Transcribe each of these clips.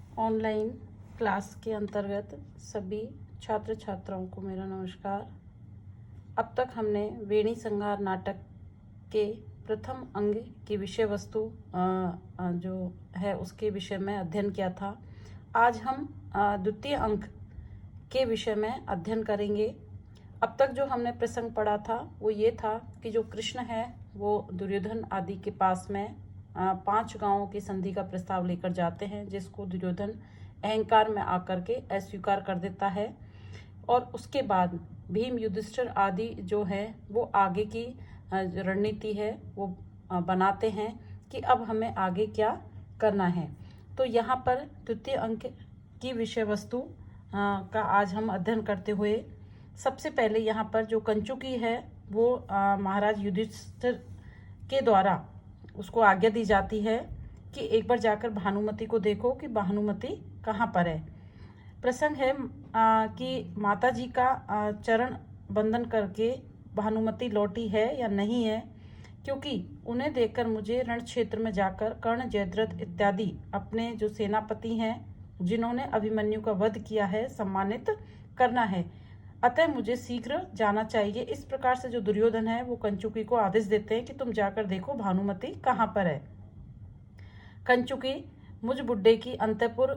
Online class के अंतर्गत सभी छात्र छात्राओं को मेरा नमस्कार। अब तक हमने वेणी संहार नाटक के प्रथम अंग की विषय वस्तु जो है उसके विषय में अध्ययन किया था। आज हम द्वितीय अंक के विषय में अध्ययन करेंगे। अब तक जो हमने प्रसंग पढ़ा था वो ये था कि जो कृष्ण है वो दुर्योधन आदि के पास में 5 गांवों की संधि का प्रस्ताव लेकर जाते हैं, जिसको दुर्योधन अहंकार में आकर के अस्वीकार कर देता है। और उसके बाद भीम युधिष्ठिर आदि जो है वो आगे की रणनीति है वो बनाते हैं कि अब हमें आगे क्या करना है। तो यहाँ पर द्वितीय अंक की विषय वस्तु का आज हम अध्ययन करते हुए सबसे पहले यहाँ पर जो कंचुकी है वो महाराज युधिष्ठिर के द्वारा उसको आज्ञा दी जाती है कि एक बार जाकर भानुमति को देखो कि भानुमति कहाँ पर है। प्रसंग है कि माता जी का चरण बंदन करके भानुमति लौटी है या नहीं है, क्योंकि उन्हें देखकर मुझे रण क्षेत्र में जाकर कर्ण, जयद्रथ इत्यादि अपने जो सेनापति हैं जिन्होंने अभिमन्यु का वध किया है सम्मानित करना है। अतः मुझे शीघ्र जाना चाहिए। इस प्रकार से जो दुर्योधन है वो कंचुकी को आदेश देते हैं कि तुम जाकर देखो भानुमति कहाँ पर है। कंचुकी मुझ बुड्ढे की अंतपुर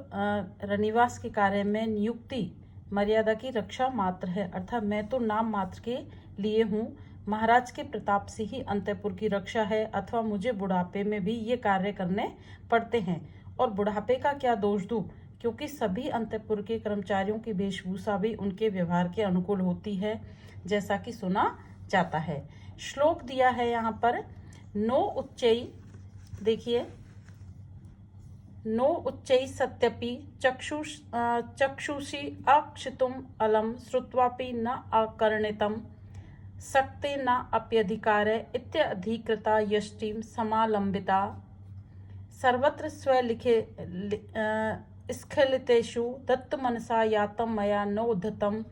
रनिवास के कार्य में नियुक्ति मर्यादा की रक्षा मात्र है, अर्थात मैं तो नाम मात्र के लिए हूँ। महाराज के प्रताप से ही अंतपुर की रक्षा है, अथवा मुझे बुढ़ापे में भी ये कार्य करने पड़ते हैं। और बुढ़ापे का क्या दोष दूँ, क्योंकि सभी अंतपुर के कर्मचारियों की वेशभूषा भी उनके व्यवहार के अनुकूल होती है, जैसा कि सुना जाता है। श्लोक दिया है यहाँ पर, नो उच्चै, देखिए, नो उच्चै सत्यपि चक्षुषि अक्षितुम अलम श्रुत्वापि न अकर्णितम सक्ते न अप्यधिकारे इत्यधिकृता यष्टिम समालंबिता सर्वत्र स्वलिखे स्खलितेषु दत्तमनसा यातं मया नोद्धतं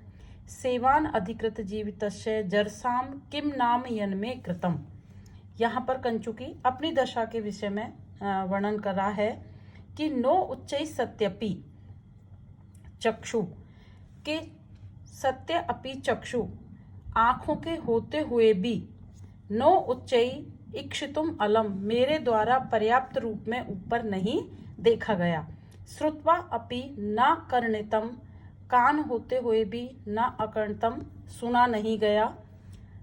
सेवान अधिकृत जीवितस्य जरसाम किम नाम यन्मे कृतम। यहाँ पर कंचुकी अपनी दशा के विषय में वर्णन कर रहा है कि नो उच्चै सत्यपि चक्षु के सत्य अपि चक्षु आँखों के होते हुए भी नो उच्चै इक्षितुम अलम मेरे द्वारा पर्याप्त रूप में ऊपर नहीं देखा गया। श्रुत्वा अपि न कर्णितम कान होते हुए भी न अकर्णितम सुना नहीं गया।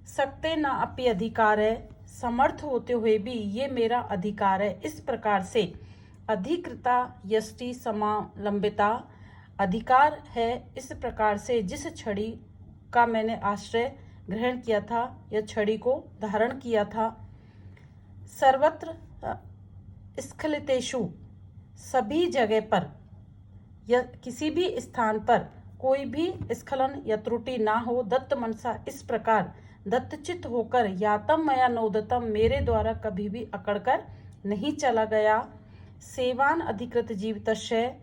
सक्ते न अपि अधिकार है समर्थ होते हुए भी ये मेरा अधिकार है। इस प्रकार से अधिकृता यष्टि समालंबिता अधिकार है। इस प्रकार से जिस छड़ी का मैंने आश्रय ग्रहण किया था या छड़ी को धारण किया था, सर्वत्र स्खलितेषु सभी जगह पर या किसी भी स्थान पर कोई भी स्खलन या त्रुटि ना हो। दत्त मनसा इस प्रकार दत्तचित होकर यातम मया नोदतम मेरे द्वारा कभी भी अकड़कर नहीं चला गया। सेवान अधिकृत जीवितस्य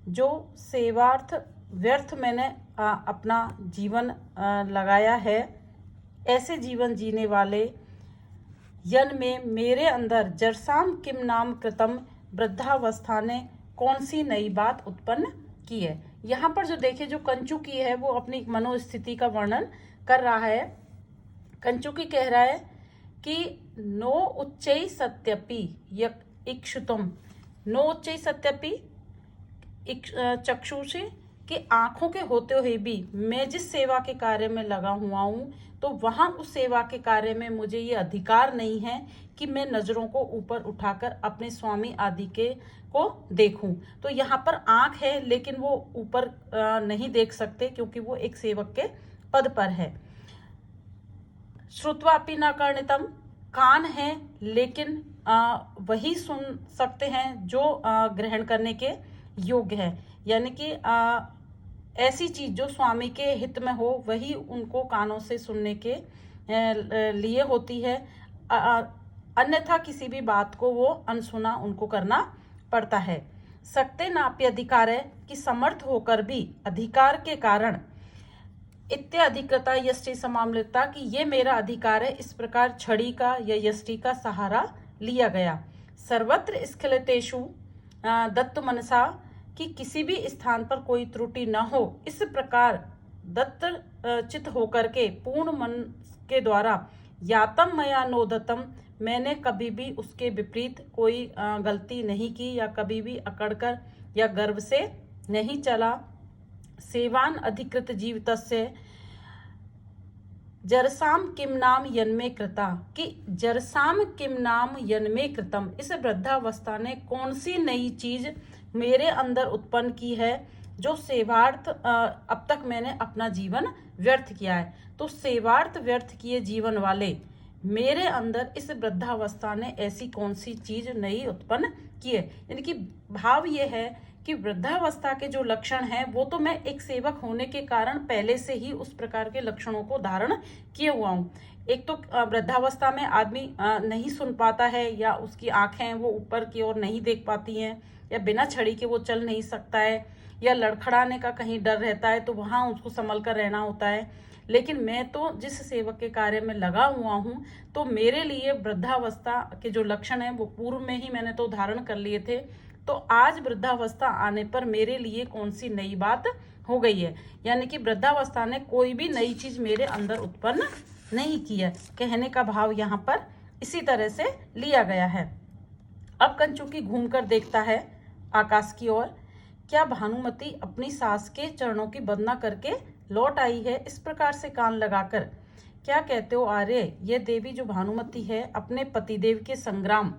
जो सेवार्थ व्यर्थ मैंने अपना जीवन लगाया है, ऐसे जीवन जीने वाले यन में मेरे अंदर जरसाम किम नाम कृतम वृद्धावस्था ने कौन सी नई बात उत्पन्न की है। यहाँ पर जो देखिए जो कंचुकी है वो अपनी मनोस्थिति का वर्णन कर रहा है। कंचुकी कह रहा है कि नो उच्चै सत्यपि इक्षुतम, नो उच्चै सत्यपि चक्षुषि कि आंखों के होते हुए भी मैं जिस सेवा के कार्य में लगा हुआ हूँ तो वहां उस सेवा के कार्य में मुझे ये अधिकार नहीं है कि मैं नजरों को ऊपर उठाकर अपने स्वामी आदि के को देखूं। तो यहाँ पर आंख है लेकिन वो ऊपर नहीं देख सकते क्योंकि वो एक सेवक के पद पर है। श्रुत्वापि न कर्णितम कान है लेकिन वही सुन सकते हैं जो ग्रहण करने के योग्य है, यानी कि ऐसी चीज जो स्वामी के हित में हो वही उनको कानों से सुनने के लिए होती है, अन्यथा किसी भी बात को वो अनसुना उनको करना पड़ता है। सकते नाप्य अधिकार है कि समर्थ होकर भी अधिकार के कारण इत्याधिकृता यष्टि समामलता कि ये मेरा अधिकार है, इस प्रकार छड़ी का या यष्टि का सहारा लिया गया। सर्वत्र स्खलितेषु दत्त मनसा कि किसी भी स्थान पर कोई त्रुटि न हो, इस प्रकार दत्त चित होकर के पूर्ण मन के द्वारा यातम मया नोदतम, मैंने कभी भी उसके विपरीत कोई गलती नहीं की या कभी भी अकड़कर या गर्व से नहीं चला। सेवान अधिकृत जीवितस्य जरसाम किम नाम यन्मे कृता, कि जरसाम किम नाम यन्मे कृतम, इस वृद्धावस्था ने कौन सी नई चीज मेरे अंदर उत्पन्न की है जो सेवार्थ अब तक मैंने अपना जीवन व्यर्थ किया है। तो सेवार्थ व्यर्थ किए जीवन वाले मेरे अंदर इस वृद्धावस्था ने ऐसी कौन सी चीज नई उत्पन्न की है। यानी कि भाव ये है कि वृद्धावस्था के जो लक्षण हैं वो तो मैं एक सेवक होने के कारण पहले से ही उस प्रकार के लक्षणों को धारण किए हुआ हूँ। एक तो वृद्धावस्था में आदमी नहीं सुन पाता है, या उसकी आंखें वो ऊपर की ओर नहीं देख पाती हैं, या बिना छड़ी के वो चल नहीं सकता है, या लड़खड़ाने का कहीं डर रहता है तो वहाँ उसको संभल कर रहना होता है। लेकिन मैं तो जिस सेवक के कार्य में लगा हुआ हूँ, तो मेरे लिए वृद्धावस्था के जो लक्षण हैं वो पूर्व में ही मैंने तो धारण कर लिए थे। तो आज वृद्धावस्था आने पर मेरे लिए कौन सी नई बात हो गई है, यानी कि वृद्धावस्था ने कोई भी नई चीज मेरे अंदर उत्पन्न नहीं की है, कहने का भाव यहाँ पर इसी तरह से लिया गया है। अब कंचुकी घूमकर देखता है आकाश की ओर, क्या भानुमति अपनी सास के चरणों की वंदना करके लौट आई है? इस प्रकार से कान लगाकर, क्या कहते हो आर्य, ये देवी जो भानुमति है अपने पतिदेव के संग्राम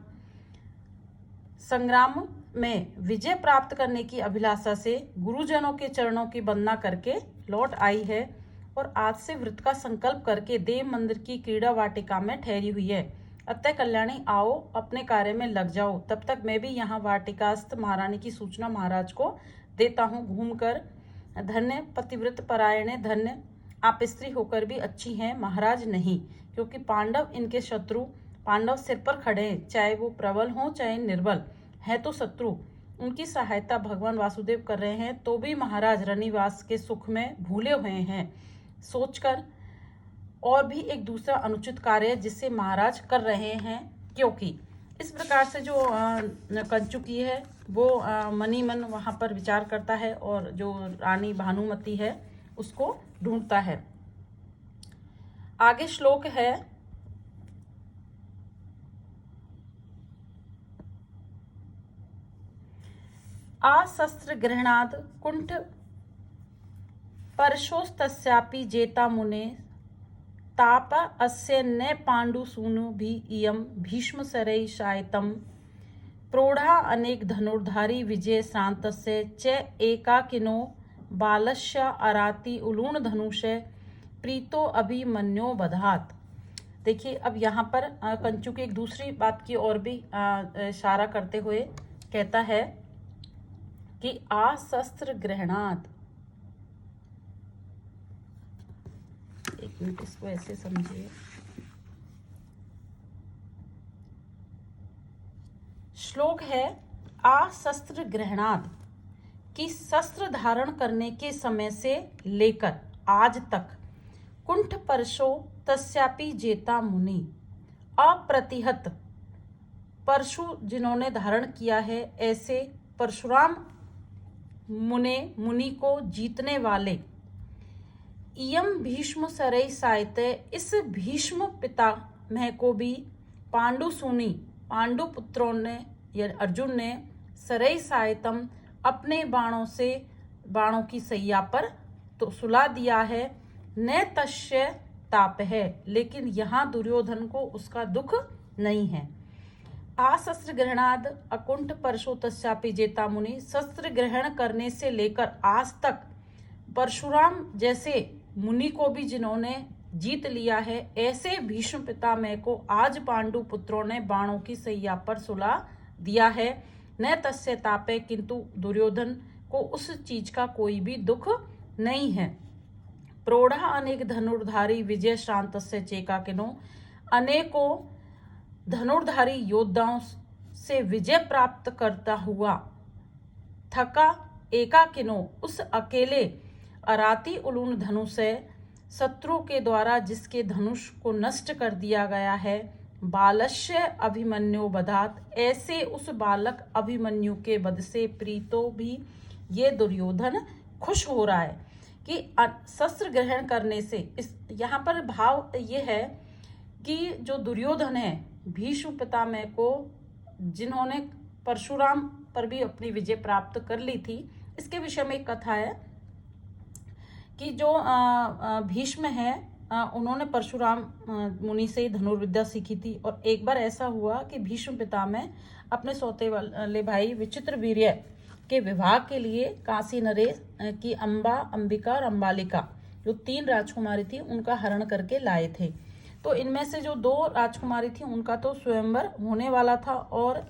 में विजय प्राप्त करने की अभिलाषा से गुरुजनों के चरणों की वंदना करके लौट आई है, और आज से व्रत का संकल्प करके देव मंदिर की क्रीड़ा वाटिका में ठहरी हुई है। अतः कल्याणी, आओ अपने कार्य में लग जाओ, तब तक मैं भी यहाँ वाटिकास्थ महारानी की सूचना महाराज को देता हूँ। घूमकर, धन्य पतिव्रत परायणे, धन्य आप स्त्री होकर भी अच्छी हैं महाराज। नहीं, क्योंकि पांडव इनके शत्रु, पांडव सिर पर खड़े हैं, चाहे वो प्रबल हो चाहे निर्बल, है तो शत्रु। उनकी सहायता भगवान वासुदेव कर रहे हैं, तो भी महाराज रनिवास के सुख में भूले हुए हैं सोचकर, और भी एक दूसरा अनुचित कार्य जिससे महाराज कर रहे हैं। क्योंकि इस प्रकार से जो कंचुकी है वो मनी मन वहाँ पर विचार करता है, और जो रानी भानुमति है उसको ढूंढता है। आगे श्लोक है, आशस्त्र गृहणाद कुंठ परशोस्तस्यापि जेता मुने ताप अस्य न पांडु सूनु भी इयम भीष्म सरई शायतम प्रोढ़ा अनेक धनुर्धारी विजय श्रांतस्य च एकाकिनो बालस्य अराति उलूण धनुषे प्रीतो अभिमन्यो बधात। देखिए, अब यहाँ पर कंचुकी एक दूसरी बात की ओर भी इशारा करते हुए कहता है कि आशस्त्र ग्रहणात, एक मिनट इसको ऐसे समझिए, श्लोक है आशस्त्र ग्रहणात, कि शस्त्र धारण करने के समय से लेकर आज तक कुंठ परशो तस्यापि जेता मुनि, अप्रतिहत परशु जिन्होंने धारण किया है, ऐसे परशुराम मुनि को जीतने वाले, इयम भीष्म सरई सायते, इस भीष्म पितामह को भी पांडु सुनी, पांडु पुत्रों ने या अर्जुन ने सरई सायतम अपने बाणों की सैया पर तो सुला दिया है। न तस्य ताप है, लेकिन यहाँ दुर्योधन को उसका दुख नहीं है। आशस्त्र ग्रहणाद अकुंठ परशो तस्यापि जेता मुनि, शस्त्र ग्रहण करने से लेकर आज तक परशुराम जैसे मुनि को भी जिन्होंने जीत लिया है, ऐसे भीष्म पितामह को आज पांडु पुत्रों ने बाणों की सैया पर सुला दिया है। न तस्य तापे, किंतु दुर्योधन को उस चीज का कोई भी दुख नहीं है। प्रोढ़ा अनेक धनुर्धारी विजय श्रांतस्य चेकाकिनो, अनेकों धनुर्धारी योद्धाओं से विजय प्राप्त करता हुआ थका एकाकिनो, उस अकेले अराती उलून धनुष से शत्रु के द्वारा जिसके धनुष को नष्ट कर दिया गया है। बालस्य अभिमन्यु बधात, ऐसे उस बालक अभिमन्यु के वध से प्रीतो भी ये दुर्योधन खुश हो रहा है कि शस्त्र ग्रहण करने से। इस यहाँ पर भाव ये है कि जो दुर्योधन है, भीष्म पितामह को, जिन्होंने परशुराम पर भी अपनी विजय प्राप्त कर ली थी, इसके विषय में एक कथा है कि जो भीष्म है, उन्होंने परशुराम मुनि से ही धनुर्विद्या सीखी थी। और एक बार ऐसा हुआ कि भीष्म पितामह अपने सौते वाले भाई विचित्रवीर्य के विवाह के लिए काशी नरेश की अम्बा, अंबिका और अंबालिका, जो 3 राजकुमारी थी, उनका हरण करके लाए थे। तो इनमें से जो 2 राजकुमारी थी, उनका तो स्वयंवर होने वाला था और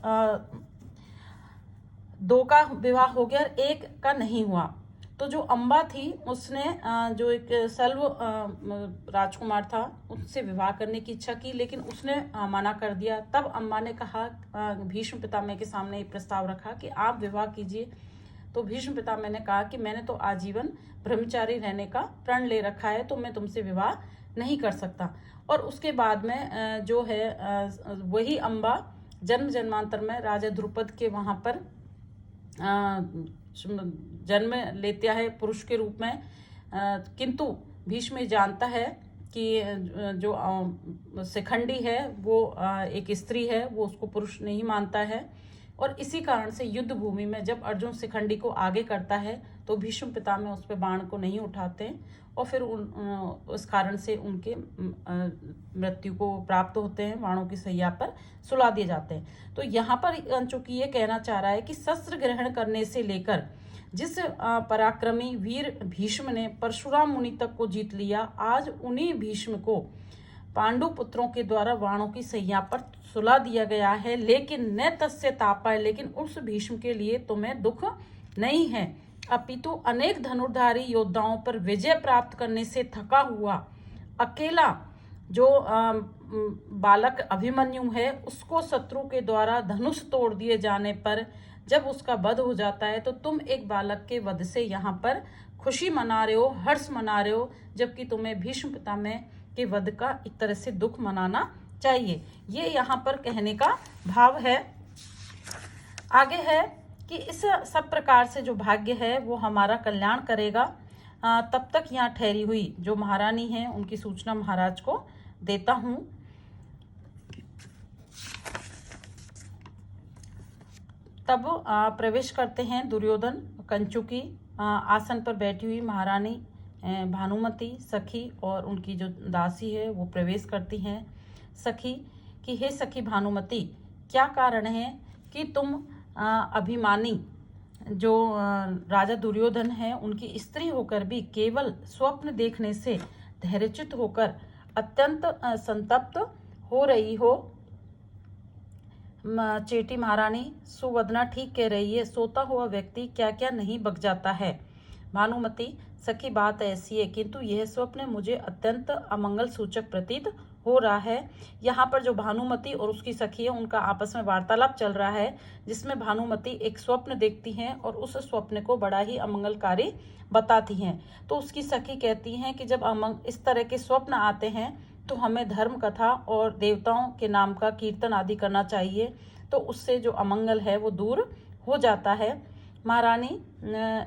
2 का विवाह हो गया और 1 का नहीं हुआ। तो जो अम्बा थी, उसने जो एक सल्व राजकुमार था, उससे विवाह करने की इच्छा की, लेकिन उसने मना कर दिया। तब अम्बा ने कहा, भीष्म पितामह के सामने एक प्रस्ताव रखा कि आप विवाह कीजिए। तो भीष्म पितामह ने कहा कि मैंने तो आजीवन ब्रह्मचारी रहने का प्रण ले रखा है, तो मैं तुमसे विवाह नहीं कर सकता। और उसके बाद में जो है वही अम्बा जन्म जन्मांतर में राजा द्रुपद के वहाँ पर जन्म लेता है पुरुष के रूप में। किंतु भीष्म जानता है कि जो शिखंडी है वो एक स्त्री है, वो उसको पुरुष नहीं मानता है। और इसी कारण से युद्ध भूमि में जब अर्जुन शिखंडी को आगे करता है तो भीष्म पितामह उस पर बाण को नहीं उठाते और फिर उस कारण से उनके मृत्यु को प्राप्त होते हैं, बाणों की सैया पर सुला दिए जाते हैं। तो यहाँ पर चूंकि ये कहना चाह रहा है कि शस्त्र ग्रहण करने से लेकर जिस पराक्रमी वीर भीष्म ने परशुराम मुनि तक को जीत लिया, आज उन्हीं भीष्म को पांडु पुत्रों के द्वारा बाणों की सैया पर सुला दिया गया है। लेकिन न तस्य तापाय, लेकिन उस भीष्म के लिए तुम्हें दुख नहीं है, अपितु अनेक धनुर्धारी योद्धाओं पर विजय प्राप्त करने से थका हुआ अकेला जो बालक अभिमन्यु है, उसको शत्रु के द्वारा धनुष तोड़ दिए जाने पर जब उसका वध हो जाता है तो तुम एक बालक के वध से यहाँ पर खुशी मना रहे हो, हर्ष मना रहे हो, जबकि तुम्हें भीष्म पितामह के वध का एक तरह से दुख मनाना चाहिए। ये यहाँ पर कहने का भाव है। आगे है कि इस सब प्रकार से जो भाग्य है वो हमारा कल्याण करेगा। तब तक यहाँ ठहरी हुई जो महारानी है उनकी सूचना महाराज को देता हूँ। तब प्रवेश करते हैं दुर्योधन। कंचुकी आसन पर बैठी हुई महारानी भानुमति सखी और उनकी जो दासी है वो प्रवेश करती हैं। सखी कि हे सखी भानुमति, क्या कारण है कि तुम अभिमानी जो राजा दुर्योधन है उनकी स्त्री होकर भी केवल स्वप्न देखने से धैर्यच्युत होकर अत्यंत संतप्त हो रही हो। चेटी महारानी सुवदना ठीक कह रही है, सोता हुआ व्यक्ति क्या क्या नहीं बक जाता है। भानुमति सखी बात ऐसी है, किंतु यह स्वप्न मुझे अत्यंत अमंगल सूचक प्रतीत हो रहा है। यहाँ पर जो भानुमति और उसकी सखी है उनका आपस में वार्तालाप चल रहा है, जिसमें भानुमति एक स्वप्न देखती हैं और उस स्वप्न को बड़ा ही अमंगलकारी बताती हैं। तो उसकी सखी कहती हैं कि जब इस तरह के स्वप्न आते हैं तो हमें धर्म कथा और देवताओं के नाम का कीर्तन आदि करना चाहिए, तो उससे जो अमंगल है वो दूर हो जाता है। महारानी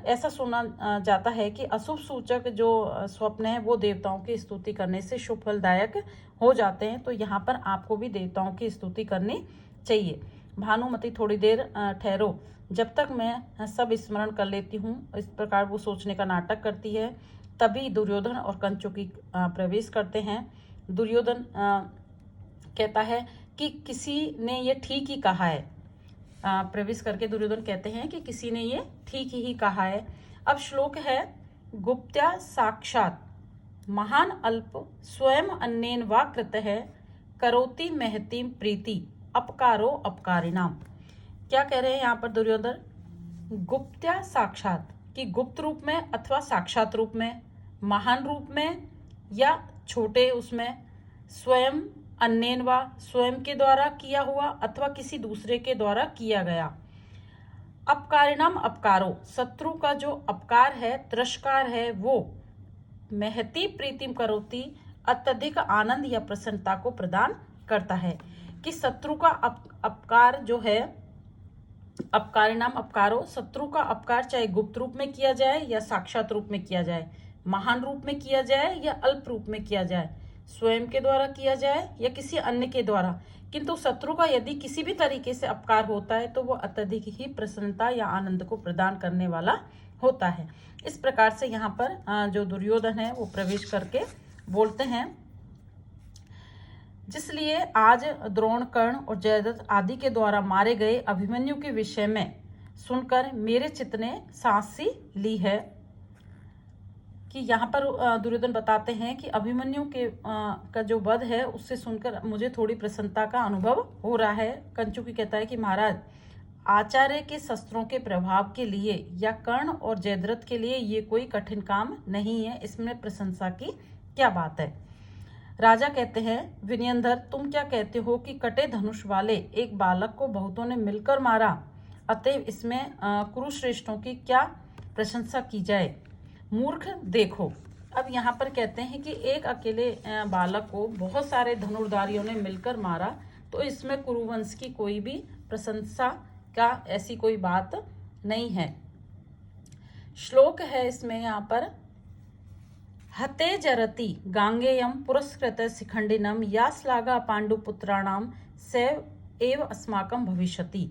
ऐसा सुना जाता है कि अशुभ सूचक जो स्वप्न है वो देवताओं की स्तुति करने से शुभ फलदायक हो जाते हैं, तो यहाँ पर आपको भी देवताओं की स्तुति करनी चाहिए। भानुमति थोड़ी देर ठहरो, जब तक मैं सब स्मरण कर लेती हूँ। इस प्रकार वो सोचने का नाटक करती है। तभी दुर्योधन और कंचुकी प्रवेश करते हैं। दुर्योधन कहता है कि किसी ने ये ठीक ही कहा है। प्रवेश करके दुर्योधन कहते हैं कि किसी ने ये ठीक ही कहा है। अब श्लोक है, गुप्त्या साक्षात महान अल्प स्वयं अन्येन वा कृतः करोति महतीम प्रीति अपकारो अपकारिणाम। क्या कह रहे हैं यहाँ पर दुर्योधन? गुप्त्या साक्षात कि गुप्त रूप में अथवा साक्षात रूप में, महान रूप में या छोटे उसमें, स्वयं अन्येन वा स्वयं के द्वारा किया हुआ अथवा किसी दूसरे के द्वारा किया गया। अपकारिणाम अपकारो शत्रु का जो अपकार है, तिरस्कार है, वो महती प्रीतिम करोति अत्यधिक आनंद या प्रसन्नता को प्रदान करता है। कि शत्रु का अपकार जो है अपकारिणाम अपकारो, शत्रु का अपकार चाहे गुप्त रूप में किया जाए या साक्षात रूप में किया जाए, महान रूप में किया जाए या अल्प रूप में किया जाए, स्वयं के द्वारा किया जाए या किसी अन्य के द्वारा, किंतु शत्रु का यदि किसी भी तरीके से अपकार होता है तो वो अत्यधिक ही प्रसन्नता या आनंद को प्रदान करने वाला होता है। इस प्रकार से यहाँ पर जो दुर्योधन है वो प्रवेश करके बोलते हैं, जिसलिए आज द्रोण, कर्ण और जयद्रथ आदि के द्वारा मारे गए अभिमन्यु के विषय में सुनकर मेरे चित्त ने सांस सी ली है। कि यहाँ पर दुर्योधन बताते हैं कि अभिमन्यु के का जो वध है उससे सुनकर मुझे थोड़ी प्रसन्नता का अनुभव हो रहा है। कंचुकी कहता है कि महाराज, आचार्य के शस्त्रों के प्रभाव के लिए या कर्ण और जयद्रथ के लिए ये कोई कठिन काम नहीं है, इसमें प्रशंसा की क्या बात है। राजा कहते हैं, विनयंधर तुम क्या कहते हो कि कटे धनुष वाले एक बालक को बहुतों ने मिलकर मारा, अतएव इसमें कुरुश्रेष्ठों की क्या प्रशंसा की जाए। मूर्ख देखो। अब यहाँ पर कहते हैं कि एक अकेले बालक को बहुत सारे धनुर्धारियों ने मिलकर मारा, तो इसमें कुरुवंश की कोई भी प्रशंसा का ऐसी कोई बात नहीं है। श्लोक है इसमें यहाँ पर, हते जरति गांगेयम पुरस्कृत शिखंडिनम या श्लाघा पांडुपुत्राणाम सैव एव अस्माकं भविष्यति।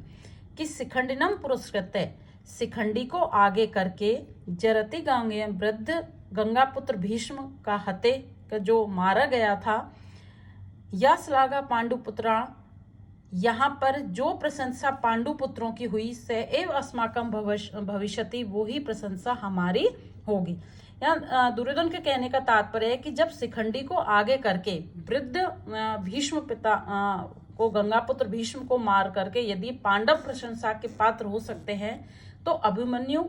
कि शिखंडिनम पुरस्कृत, शिखंडी को आगे करके, जरति गांगेयम वृद्ध गंगापुत्र भीष्म का हते का जो मारा गया था, या श्लाघा पांडुपुत्रा, यहाँ पर जो प्रशंसा पांडुपुत्रों की हुई, सैव अस्माकं भविष्यति, वो ही प्रशंसा हमारी होगी। यहाँ दुर्योधन के कहने का तात्पर्य है कि जब शिखंडी को आगे करके वृद्ध भीष्म पिता को, गंगापुत्र भीष्म को मार करके यदि पांडव प्रशंसा के पात्र हो सकते हैं, तो अभिमन्यु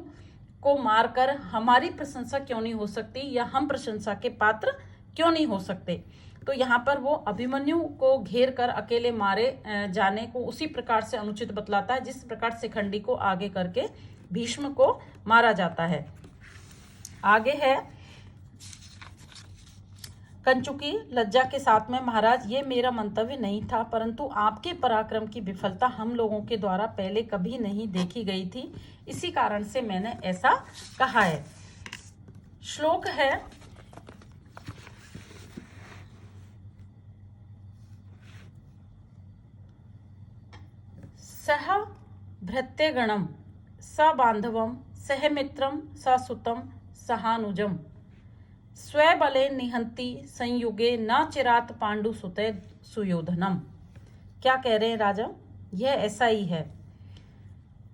को मारकर हमारी प्रशंसा क्यों नहीं हो सकती, या हम प्रशंसा के पात्र क्यों नहीं हो सकते। तो यहाँ पर वो अभिमन्यु को घेर कर अकेले मारे जाने को उसी प्रकार से अनुचित बतलाता है जिस प्रकार शिखंडी को आगे करके भीष्म को मारा जाता है। आगे है कंचुकी लज्जा के साथ में, महाराज ये मेरा मंतव्य नहीं था, परंतु आपके पराक्रम की विफलता हम लोगों के द्वारा पहले कभी नहीं देखी गई थी, इसी कारण से मैंने ऐसा कहा है। श्लोक है, सह भृत्यगणम स बांधवम सह मित्रम स सुतम सहानुजम स्वबले निहंति संयुगे न चिरात पांडु सुते सुयोधनम। क्या कह रहे हैं राजा, यह ऐसा ही है।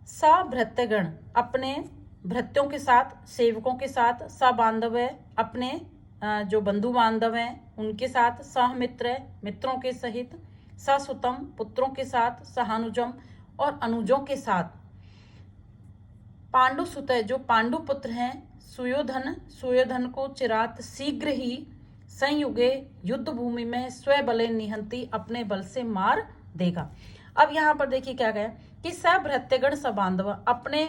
स भृत्यगण, अपने भृत्यों के साथ, सेवकों के साथ, स बांधव है, अपने जो बंधु बांधव हैं उनके साथ, सह मित्र है, मित्रों के सहित, ससुतम पुत्रों के साथ, सहानुजम और अनुजों के साथ, पांडु सुत जो पांडु पुत्र हैं, सुयोधन को चिरात शीघ्र ही संयुगे युद्ध भूमि में स्वबले निहंती, अपने बल से मार देगा। अब यहाँ पर देखिए क्या कहे कि सभृत्यगण सबांधव, अपने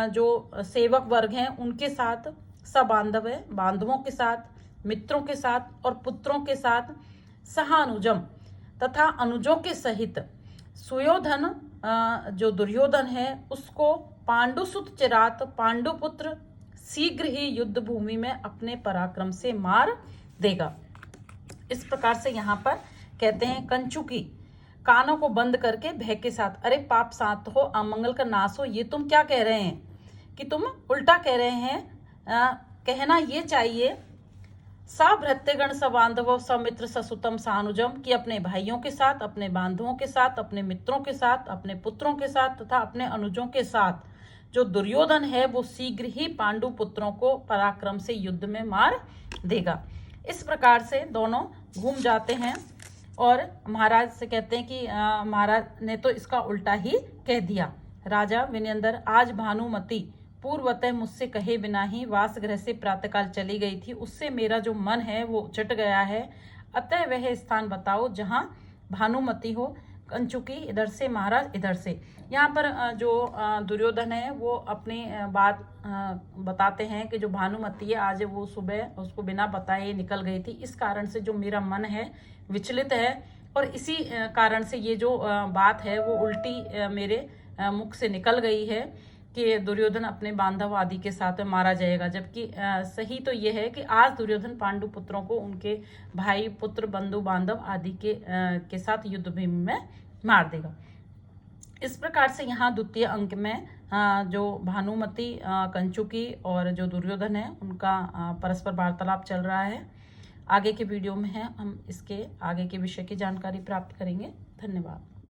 जो सेवक वर्ग हैं उनके साथ, सबांधव है बांधवों के साथ, मित्रों के साथ और पुत्रों के साथ, सहानुजम तथा अनुजों के सहित, सुयोधन जो दुर्योधन है उसको पांडुसुत चिरात, पांडुपुत्र शीघ्र ही युद्ध भूमि में अपने पराक्रम से मार देगा। इस प्रकार से यहाँ पर कहते हैं, कंचुकी कानों को बंद करके भय के साथ, अरे पाप शांत हो, अमंगल का नाश हो, ये तुम क्या कह रहे हैं कि तुम उल्टा कह रहे हैं। कहना ये चाहिए, सभृत्यगण सबांधव समित्र ससुतम सानुजम, कि अपने भाइयों के साथ, अपने बांधवों के साथ, अपने मित्रों के साथ, अपने पुत्रों के साथ तथा अपने अनुजों के साथ जो दुर्योधन है वो शीघ्र ही पांडु पुत्रों को पराक्रम से युद्ध में मार देगा। इस प्रकार से दोनों घूम जाते हैं और महाराज से कहते हैं कि महाराज ने तो इसका उल्टा ही कह दिया। राजा विनयंदर, आज भानुमति पूर्वतः मुझसे कहे बिना ही वासगृह से प्रातःकाल चली गई थी, उससे मेरा जो मन है वो चट गया है, अतः वह स्थान बताओ जहाँ भानुमति हो। कंचुकी इधर से, महाराज इधर से। यहाँ पर जो दुर्योधन है वो अपनी बात बताते हैं कि जो भानुमति है आज वो सुबह उसको बिना बताए निकल गई थी, इस कारण से जो मेरा मन है विचलित है और इसी कारण से ये जो बात है वो उल्टी मेरे मुख से निकल गई है कि दुर्योधन अपने बांधव आदि के साथ मारा जाएगा, जबकि सही तो ये है कि आज दुर्योधन पांडु पुत्रों को उनके भाई पुत्र बंधु बांधव आदि के साथ युद्ध भूमि में मार देगा। इस प्रकार से यहाँ द्वितीय अंक में जो भानुमति, कंचुकी और जो दुर्योधन है उनका परस्पर वार्तालाप चल रहा है। आगे के वीडियो में है हम इसके आगे के विषय की जानकारी प्राप्त करेंगे। धन्यवाद।